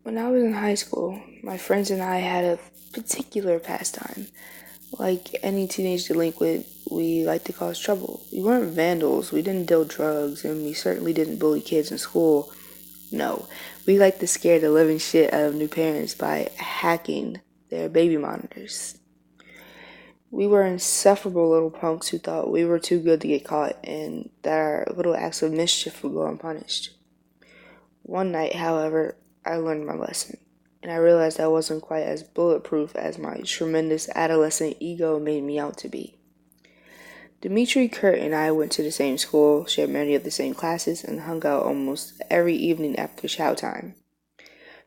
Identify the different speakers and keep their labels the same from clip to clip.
Speaker 1: When I was in high school, my friends and I had a particular pastime. Like any teenage delinquent, we liked to cause trouble. We weren't vandals, we didn't deal drugs, and we certainly didn't bully kids in school. No, we liked to scare the living shit out of new parents by hacking their baby monitors. We were insufferable little punks who thought we were too good to get caught and that our little acts of mischief would go unpunished. One night, however, I learned my lesson, and I realized I wasn't quite as bulletproof as my tremendous adolescent ego made me out to be. Dimitri, Kurt, and I went to the same school, shared many of the same classes, and hung out almost every evening after chow time.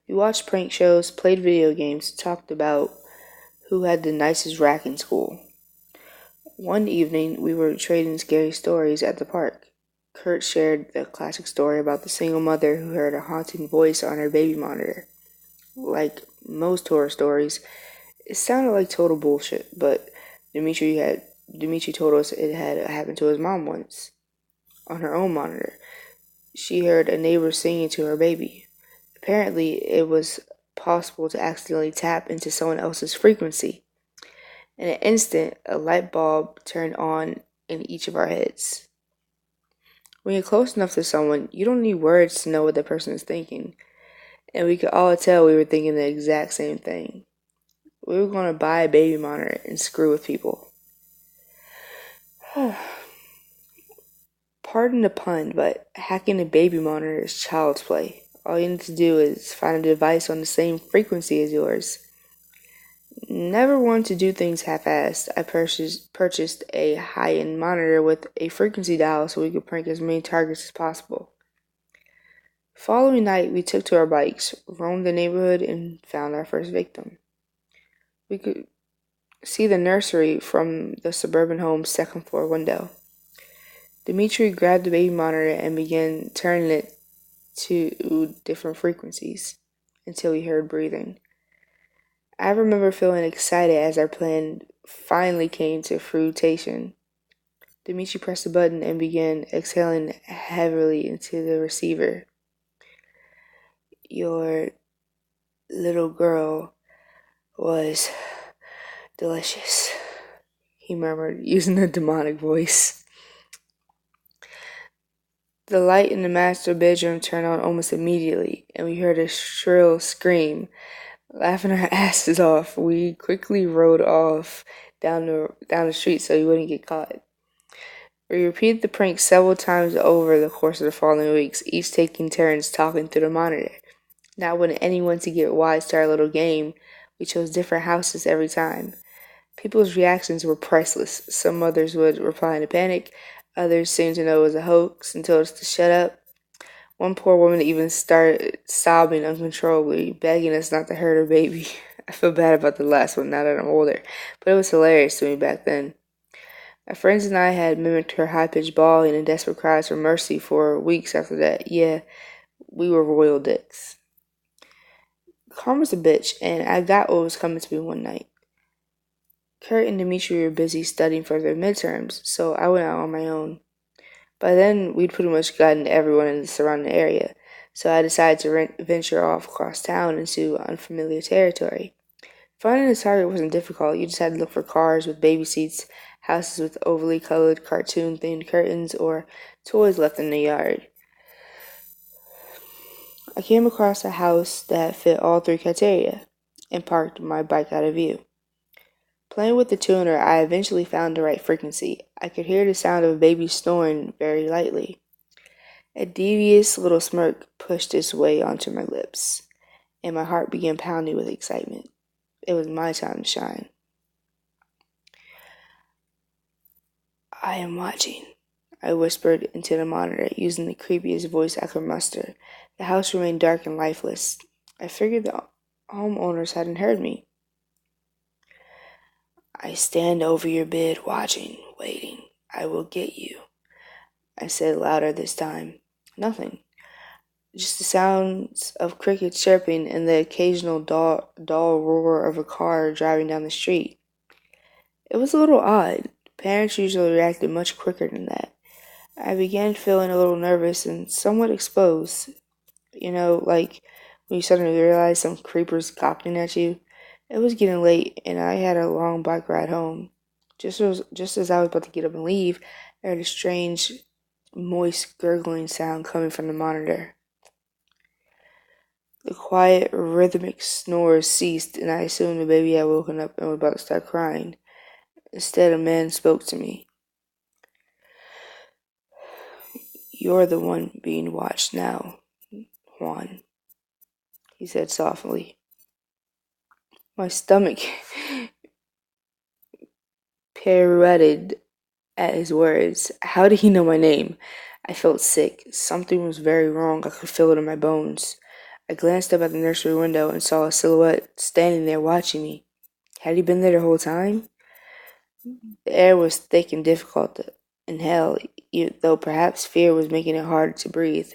Speaker 1: We watched prank shows, played video games, talked about who had the nicest rack in school. One evening, we were trading scary stories at the park. Kurt shared the classic story about the single mother who heard a haunting voice on her baby monitor. Like most horror stories, it sounded like total bullshit, but Dimitri told us it had happened to his mom once on her own monitor. She heard a neighbor singing to her baby. Apparently, it was possible to accidentally tap into someone else's frequency. In an instant, a light bulb turned on in each of our heads. When you're close enough to someone, you don't need words to know what the person is thinking. And we could all tell we were thinking the exact same thing. We were going to buy a baby monitor and screw with people. Pardon the pun, but hacking a baby monitor is child's play. All you need to do is find a device on the same frequency as yours. Never wanted to do things half-assed, I purchased a high-end monitor with a frequency dial so we could prank as many targets as possible. Following night, we took to our bikes, roamed the neighborhood, and found our first victim. We could see the nursery from the suburban home's second floor window. Dimitri grabbed the baby monitor and began turning it to different frequencies until he heard breathing. I remember feeling excited as our plan finally came to fruition. Dimitri pressed the button and began exhaling heavily into the receiver. Your little girl was delicious, he murmured, using a demonic voice. The light in the master bedroom turned on almost immediately, and we heard a shrill scream. Laughing our asses off, we quickly rode off down the street so we wouldn't get caught. We repeated the prank several times over the course of the following weeks, each taking turns talking through the monitor. Not wanting anyone to get wise to our little game, we chose different houses every time. People's reactions were priceless. Some mothers would reply in a panic, others seemed to know it was a hoax and told us to shut up. One poor woman even started sobbing uncontrollably, begging us not to hurt her baby. I feel bad about the last one now that I'm older, but it was hilarious to me back then. My friends and I had mimicked her high-pitched bawling and desperate cries for mercy for weeks after that. Yeah, we were royal dicks. Karma's a bitch, and I got what was coming to me one night. Kurt and Dimitri were busy studying for their midterms, so I went out on my own. By then, we'd pretty much gotten everyone in the surrounding area, so I decided to venture off across town into unfamiliar territory. Finding a target wasn't difficult. You just had to look for cars with baby seats, houses with overly colored cartoon-themed curtains, or toys left in the yard. I came across a house that fit all three criteria and parked my bike out of view. Playing with the tuner, I eventually found the right frequency. I could hear the sound of a baby snoring very lightly. A devious little smirk pushed its way onto my lips, and my heart began pounding with excitement. It was my time to shine. I am watching, I whispered into the monitor, using the creepiest voice I could muster. The house remained dark and lifeless. I figured the homeowners hadn't heard me. I stand over your bed, watching, waiting. I will get you, I said louder this time. Nothing. Just the sounds of crickets chirping and the occasional dull roar of a car driving down the street. It was a little odd. Parents usually reacted much quicker than that. I began feeling a little nervous and somewhat exposed. Like when you suddenly realize some creeper's gawking at you. It was getting late, and I had a long bike ride home. Just as I was about to get up and leave, I heard a strange, moist, gurgling sound coming from the monitor. The quiet, rhythmic snores ceased, and I assumed the baby had woken up and was about to start crying. Instead, a man spoke to me. "You're the one being watched now, Juan," he said softly. My stomach pirouetted at his words. How did he know my name? I felt sick. Something was very wrong. I could feel it in my bones. I glanced up at the nursery window and saw a silhouette standing there watching me. Had he been there the whole time? The air was thick and difficult to inhale, though perhaps fear was making it harder to breathe.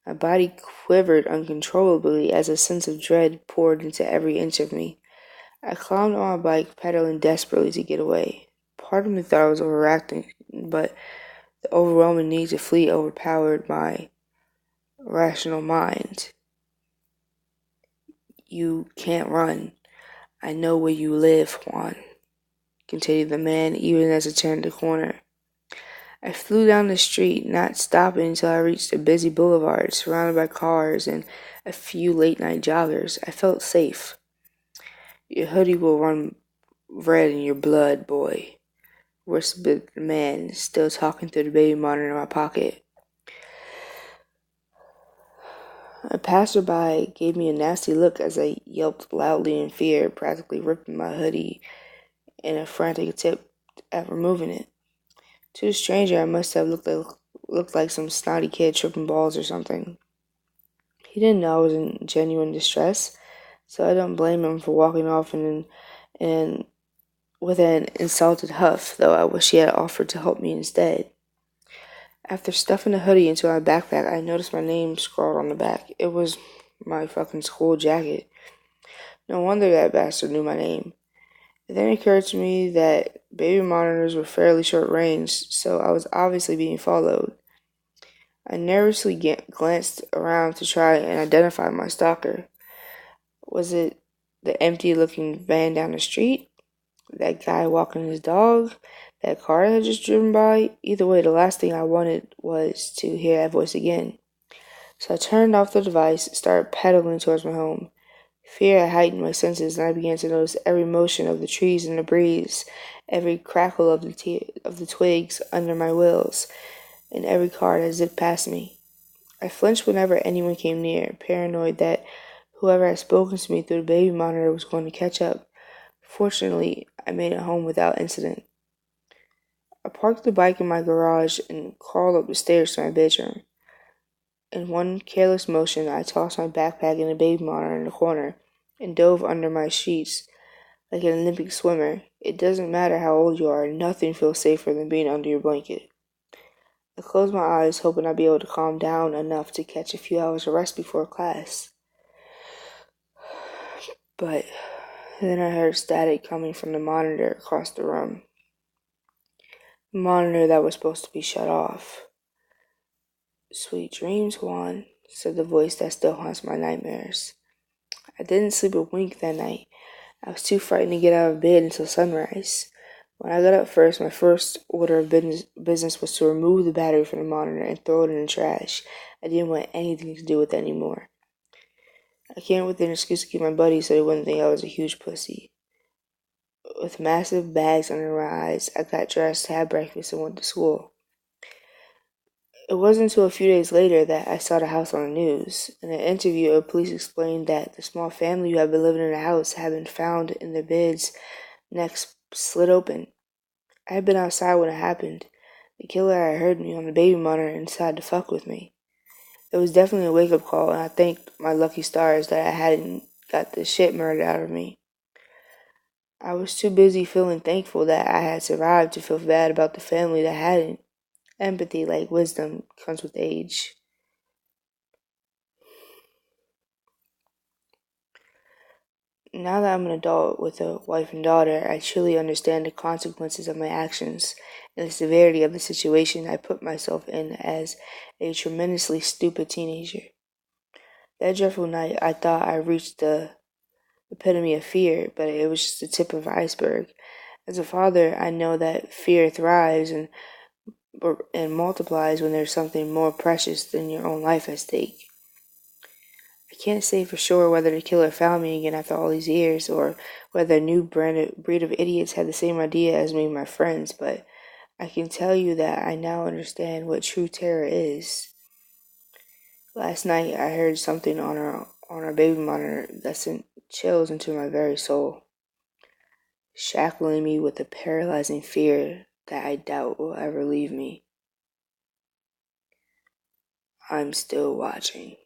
Speaker 1: My body quivered uncontrollably as a sense of dread poured into every inch of me. I climbed on my bike, pedaling desperately to get away. Part of me thought I was overacting, but the overwhelming need to flee overpowered my rational mind. "You can't run. I know where you live, Juan," continued the man, even as I turned the corner. I flew down the street, not stopping until I reached a busy boulevard surrounded by cars and a few late-night joggers. I felt safe. "Your hoodie will run red in your blood, boy," whispered the man, still talking through the baby monitor in my pocket. A passerby gave me a nasty look as I yelped loudly in fear, practically ripping my hoodie in a frantic attempt at removing it. To the stranger, I must have looked like some snotty kid tripping balls or something. He didn't know I was in genuine distress, so I don't blame him for walking off and with an insulted huff, though I wish he had offered to help me instead. After stuffing the hoodie into my backpack, I noticed my name scrawled on the back. It was my fucking school jacket. No wonder that bastard knew my name. It then occurred to me that baby monitors were fairly short range, so I was obviously being followed. I nervously glanced around to try and identify my stalker. Was it the empty-looking van down the street? That guy walking his dog? That car that had just driven by? Either way, the last thing I wanted was to hear that voice again. So I turned off the device and started pedaling towards my home. Fear had heightened my senses, and I began to notice every motion of the trees in the breeze, every crackle of the twigs under my wheels, and every car that zipped past me. I flinched whenever anyone came near, paranoid that whoever had spoken to me through the baby monitor was going to catch up. Fortunately, I made it home without incident. I parked the bike in my garage and crawled up the stairs to my bedroom. In one careless motion, I tossed my backpack and the baby monitor in the corner and dove under my sheets like an Olympic swimmer. It doesn't matter how old you are, nothing feels safer than being under your blanket. I closed my eyes, hoping I'd be able to calm down enough to catch a few hours of rest before class. But then I heard static coming from the monitor across the room. The monitor that was supposed to be shut off. "Sweet dreams, Juan," said the voice that still haunts my nightmares. I didn't sleep a wink that night. I was too frightened to get out of bed until sunrise. When I got up first, my first order of business was to remove the battery from the monitor and throw it in the trash. I didn't want anything to do with it anymore. I came up with an excuse to keep my buddy so they wouldn't think I was a huge pussy. With massive bags under my eyes, I got dressed, had breakfast, and went to school. It wasn't until a few days later that I saw the house on the news. In an interview, a police explained that the small family who had been living in the house had been found in their beds, necks slit open. I had been outside when it happened. The killer had heard me on the baby monitor and decided to fuck with me. It was definitely a wake-up call, and I thanked my lucky stars that I hadn't got the shit murdered out of me. I was too busy feeling thankful that I had survived to feel bad about the family that hadn't. Empathy, like wisdom, comes with age. Now that I'm an adult with a wife and daughter, I truly understand the consequences of my actions and the severity of the situation I put myself in as a tremendously stupid teenager. That dreadful night, I thought I reached the epitome of fear, but it was just the tip of the iceberg. As a father, I know that fear thrives and multiplies when there's something more precious than your own life at stake. I can't say for sure whether the killer found me again after all these years, or whether a new breed of idiots had the same idea as me and my friends, but I can tell you that I now understand what true terror is. Last night, I heard something on our baby monitor that sent chills into my very soul, shackling me with a paralyzing fear that I doubt will ever leave me. I'm still watching.